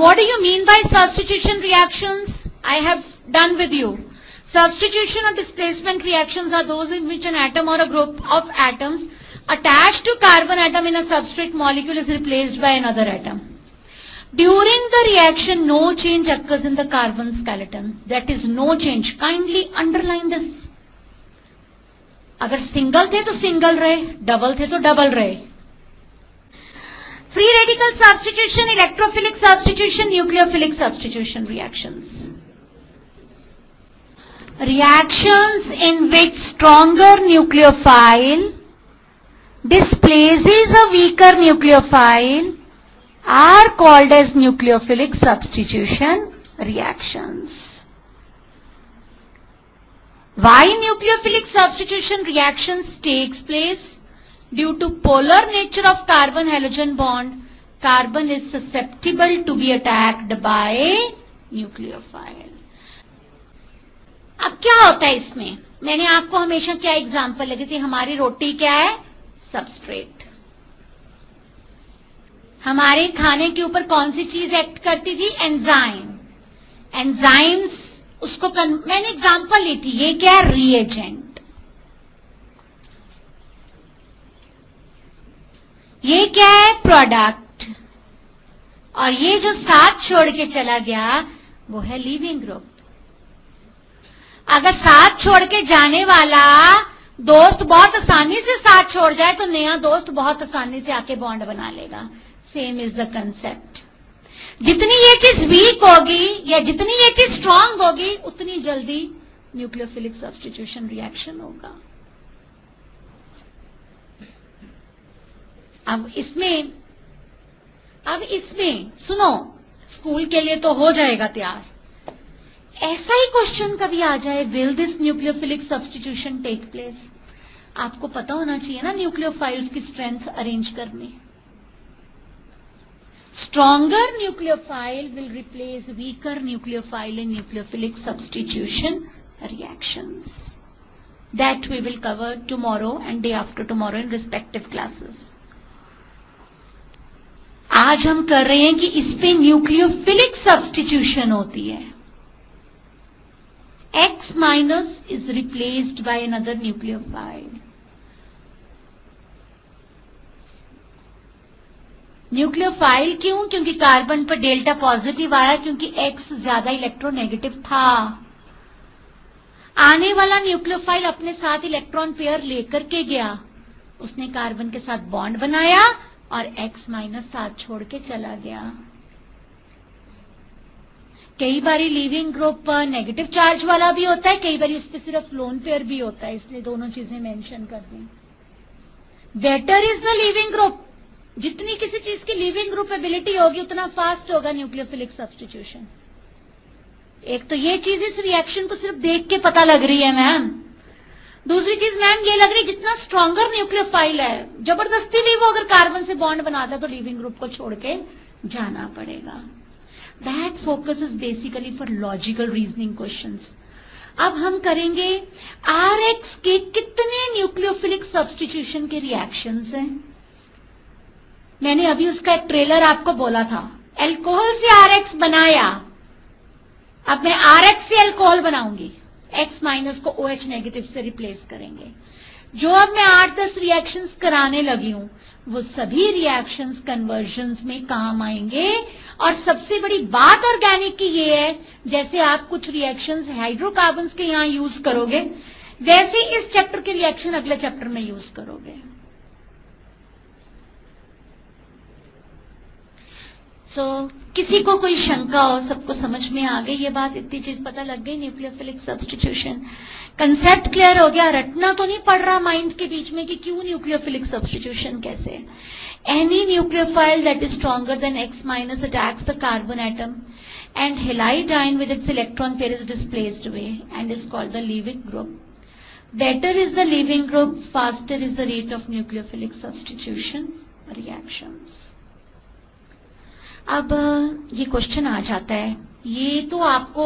What do you mean by substitution reactions? I have done with you. Substitution or displacement reactions are those in which an atom or a group of atoms attached to carbon atom in a substrate molecule is replaced by another atom. During the reaction, no change occurs in the carbon skeleton. That is no change. Kindly underline this. अगर single थे तो single रहे, double थे तो double रहे. Free radical substitution, electrophilic substitution, nucleophilic substitution reactions. Reactions in which stronger nucleophile displaces a weaker nucleophile are called as nucleophilic substitution reactions. Why nucleophilic substitution reactions takes place? Due to polar nature of carbon halogen bond, carbon is susceptible to be attacked by nucleophile. अब क्या होता है इसमें? मैंने आपको हमेशा क्या example लगी थी? हमारी रोटी क्या है? सबस्ट्रेट. हमारे खाने के ऊपर कौन सी चीज एक्ट करती थी? एंजाइम. एंजाइम्स उसको मैंने एग्जांपल ली थी. ये क्या है? रिएजेंट. ये क्या है? प्रोडक्ट. और ये जो साथ छोड़ के चला गया वो है लीविंग ग्रुप. अगर साथ छोड़ के जाने वाला दोस्त बहुत आसानी से साथ छोड़ जाए तो नया दोस्त बहुत आसानी से आके बॉन्ड बना लेगा. Same is the concept. जितनी ये चीज वीक होगी या जितनी ये चीज स्ट्रांग होगी उतनी जल्दी न्यूक्लियोफिलिक सब्स्टिट्यूशन रिएक्शन होगा. अब इसमें सुनो, स्कूल के लिए तो हो जाएगा तैयार. ऐसा ही क्वेश्चन कभी आ जाए, will this nucleophilic substitution take place? आपको पता होना चाहिए ना न्यूक्लियोफाइल्स की स्ट्रेंथ अरेंज करने. Stronger nucleophile will replace weaker nucleophile in nucleophilic substitution reactions. That we will cover tomorrow and day after tomorrow in respective classes. आज हम कर रहे हैं कि इस पे न्यूक्लियोफिलिक सब्स्टिट्यूशन होती है. X minus is replaced by another nucleophile. Nucleophile क्यों? क्योंकि कार्बन पर डेल्टा पॉजिटिव आया, क्योंकि X ज्यादा इलेक्ट्रोनेगेटिव था. आने वाला न्यूक्लियोफाइल अपने साथ इलेक्ट्रॉन पेयर लेकर के गया. उसने कार्बन के साथ बॉन्ड बनाया और X माइनस साथ छोड़ के चला गया. कई बारी लीविंग ग्रुप नेगेटिव चार्ज वाला भी होता है, कई बारी उस पर सिर्फ लोन पेयर भी होता है, इसलिए दोनों चीजें मेंशन कर दें. Better is the leaving group. जितनी किसी चीज की लीविंग ग्रुप एबिलिटी होगी उतना फास्ट होगा न्यूक्लियोफिलिक सब्स्टिट्यूशन. एक तो ये चीज इस रिएक्शन को सिर्फ देख के पता लग रही है मैम. दूसरी चीज मैम ये लग रही है जितना स्ट्रॉन्गर न्यूक्लियोफाइल है, जबरदस्ती भी वो अगर कार्बन से बॉन्ड बनाता है तो लीविंग ग्रुप को छोड़ के जाना पड़ेगा. That focus is basically for logical reasoning questions. अब हम करेंगे RX के कितने न्यूक्लियोफिलिक सब्स्टिट्यूशन के रिएक्शंस हैं. मैंने अभी उसका एक ट्रेलर आपको बोला था. अल्कोहल से RX बनाया, अब मैं RX से अल्कोहल बनाऊंगी. X माइनस को OH नेगेटिव से रिप्लेस करेंगे. जो अब मैं 8-10 रिएक्शंस कराने लगी हूं वो सभी रिएक्शंस कन्वर्जन्स में काम आएंगे. और सबसे बड़ी बात ऑर्गेनिक की ये है, जैसे आप कुछ रिएक्शंस हाइड्रोकार्बन्स के यहां यूज करोगे वैसे इस चैप्टर के रिएक्शन अगले चैप्टर में यूज करोगे. किसी को कोई शंका हो? सबको समझ में आ गई ये बात? इतनी चीज पता लग गई. न्यूक्लियोफिलिक सब्स्टिट्यूशन कंसेप्ट क्लियर हो गया. रटना तो नहीं पड़ रहा माइंड के बीच में कि क्यों न्यूक्लियोफिलिक सब्स्टिट्यूशन कैसे. Any nucleophile that is stronger than X minus attacks the carbon atom and halide ion with its electron pair is displaced away and is called the leaving group. Better is the leaving group, faster is the rate of nucleophilic substitution reactions. अब ये question आ जाता है. ये तो आपको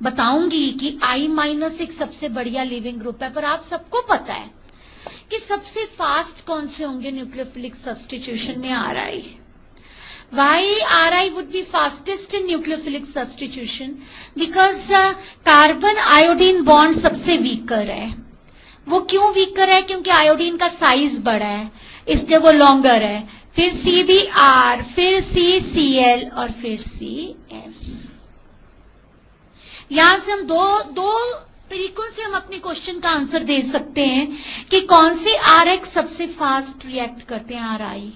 बताऊंगी कि I minus एक सबसे बढ़िया लिविंग ग्रुप है, पर आप सबको पता है कि सबसे फास्ट कौन से होंगे न्यूक्लियोफिलिक सब्स्टिट्यूशन में RI. Why Ri would be fastest in nucleophilic substitution? Because carbon iodine bond सबसे वीकर है. वो क्यों वीकर है? क्योंकि आयोडीन का साइज बड़ा है, इसलिए वो लॉन्गर है. फिर CbR, फिर CCl और फिर CF. यहां से हम दो तरीकों से हम अपने क्वेश्चन का आंसर दे सकते हैं कि कौन सी Rx सबसे फास्ट रिएक्ट करते हैं Ri.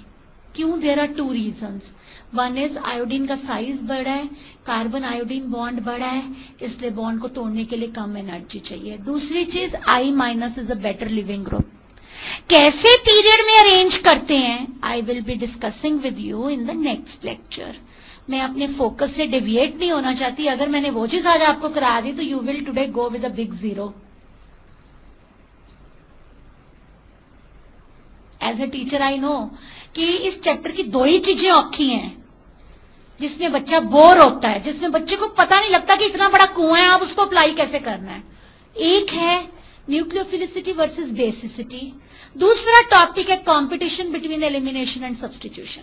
क्यों? There are two reasons. One is iodine का साइज बड़ा है, कार्बन आयोडीन बॉन्ड बड़ा है, इसलिए बॉन्ड को तोड़ने के लिए कम एनर्जी चाहिए. दूसरी चीज I- is a better leaving group. कैसे पीरियड में अरेंज करते हैं I will be discussing with you in the next lecture. मैं अपने फोकस से डिविएट नहीं होना चाहती. अगर मैंने वो चीज आज आपको करा दी तो you will today go with a big zero. As a teacher I know कि इस चैप्टर की दो ही चीजें औखी हैं जिसमें बच्चा बोर होता है, जिसमें बच्चे को पता नहीं लगता कि इतना बड़ा कुआं है, आप उसको अप्लाई कैसे करना है. एक है न्यूक्लियोफिलिसिटी वर्सेस बेसिसिटी. दूसरा टॉपिक है competition between elimination and substitution.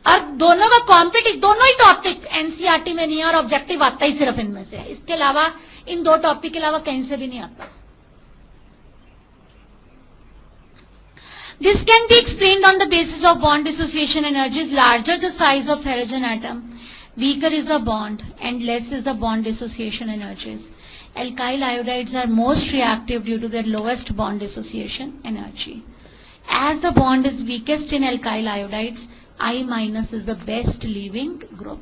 और दोनों का कॉम्पिटिशन, दोनों ही टॉपिक एनसीईआरटी में नहीं है और ऑब्जेक्टिव आता ही सिर्फ इनमें से है. इसके अलावा इन दो टॉपिक के अलावा कहीं से भी नहीं आता. This can be explained on the basis of bond dissociation energies. Larger the size of hydrogen atom, weaker is the bond and less is the bond dissociation energies. Alkyl iodides are most reactive due to their lowest bond dissociation energy. As the bond is weakest in alkyl iodides, I- is the best leaving group.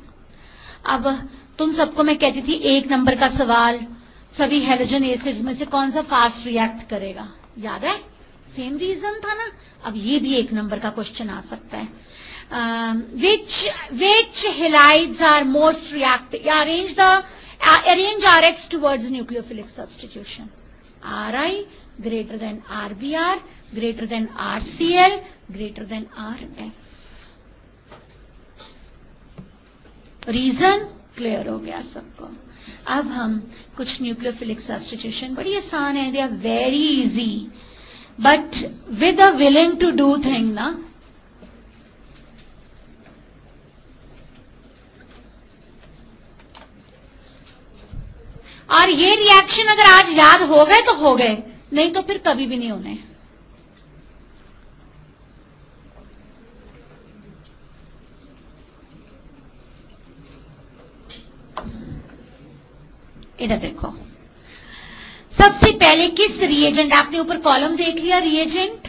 अब तुम सबको मैं कहती थी एक number का सवाल, सभी हैलोजन एसिड्स में से कौन सा फास्ट रिएक्ट करेगा, याद है? सेम रीजन था ना. अब ये भी एक नंबर का क्वेश्चन आ सकता है. Which halides are most reactive? Arrange Rx towards nucleophilic substitution. Ri greater than Rbr, greater than Rcl, greater than Rf. Reason clear हो गया सबको. अब हम कुछ न्यूक्लियोफिलिक सब्स्टिट्यूशन, बड़ी आसान है, they are very easy but with a willing to do thing ना. और ये रिएक्शन अगर आज याद हो गए तो हो गए, नहीं तो फिर कभी भी नहीं होने. इधर देखो, सबसे पहले किस रिएजेंट, आपने ऊपर कॉलम देख लिया रिएजेंट,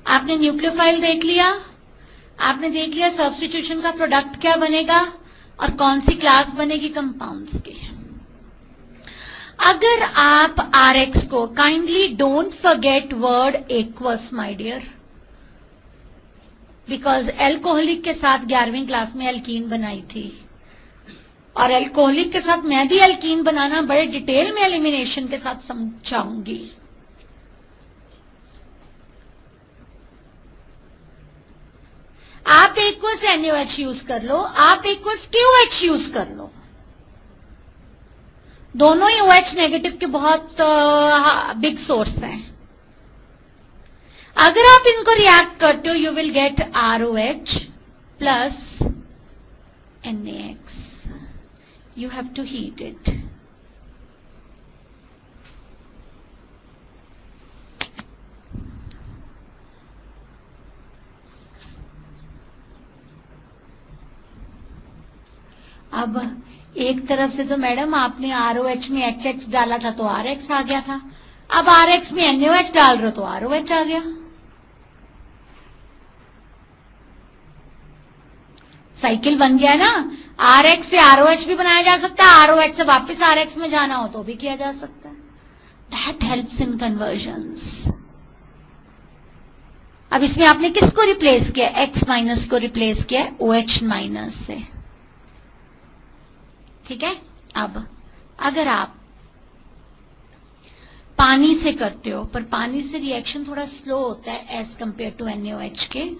आपने न्यूक्लियोफाइल देख लिया, आपने देख लिया सब्स्टिट्यूशन का प्रोडक्ट क्या बनेगा और कौन सी क्लास बनेगी कंपाउंड्स की. अगर आप Rx को, kindly don't forget word aqueous my dear, because alcoholic के साथ 11वीं क्लास में एल्कीन बनाई थी और एल्कोहलिक के साथ मैं भी एल्कीन बनाना बड़े डिटेल में एलिमिनेशन के साथ समझाऊंगी. आप एक्वस NaOH यूज कर लो, आप एक्वस KOH यूज कर लो, दोनों ही OH नेगेटिव के बहुत बिग सोर्स हैं. अगर आप इनको रिएक्ट करते हो you will get ROH plus NaX. You have to heat it. अब एक तरफ से तो मैडम आपने ROH में HX डाला था तो RX आ गया था, अब RX में NaOH डाल रहे हो तो ROH आ गया. साइकिल बन गया ना. Rx से ROH भी बनाया जा सकता है, ROH से वापस Rx में जाना हो तो भी किया जा सकता है. That helps in convergence. अब इसमें आपने किसको रिप्लेस किया, X- को रिप्लेस किया OH- से. ठीक है. अब अगर आप पानी से करते हो, पर पानी से रिएक्शन थोड़ा स्लो होता है एज कंपेयर टू NaOH के,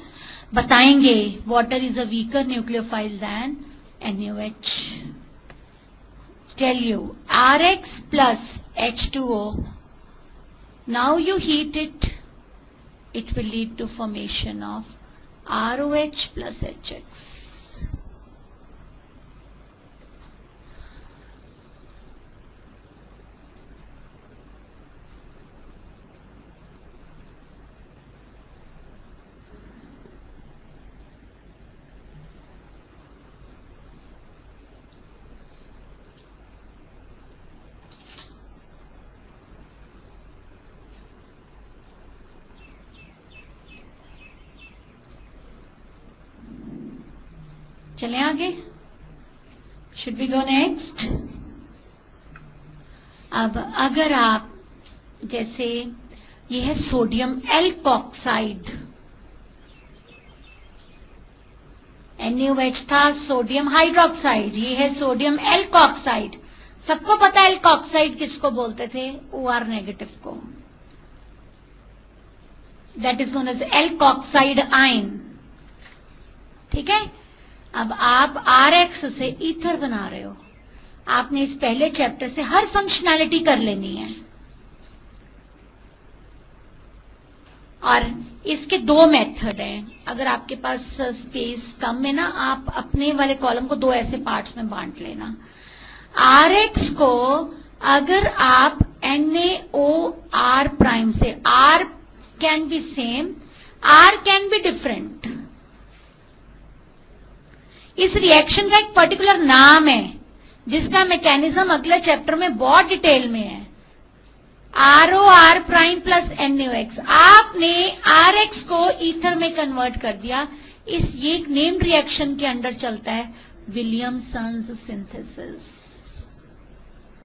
बताएंगे water is a weaker nucleophile than NaOH. Tell you Rx plus H2O. Now you heat it it will lead to formation of ROH plus HX. चलें आगे. Should we go next. अब अगर आप जैसे ये है सोडियम एल्कोक्साइड, NaOH था, sodium hydroxide, ये है सोडियम एल्कोक्साइड. सबको पता है एल्कोक्साइड किसको बोलते थे? OR नेगेटिव को. That is known as alkoxide ion. ठीक है. अब आप RX से ईथर बना रहे हो. आपने इस पहले चैप्टर से हर फंक्शनैलिटी कर लेनी है. और इसके दो मेथड हैं. अगर आपके पास स्पेस कम है ना, आप अपने वाले कॉलम को दो ऐसे पार्ट्स में बांट लेना. RX को अगर आप NaOR प्राइम से, R can be same, R can be different. इस रिएक्शन का एक पर्टिकुलर नाम है जिसका मैकेनिज्म अगले चैप्टर में बहुत डिटेल में है. ROR prime plus NaOX. आपने RX को ईथर में कन्वर्ट कर दिया. ये एक नेम्ड रिएक्शन के अंडर चलता है, विलियमसन्स सिंथेसिस.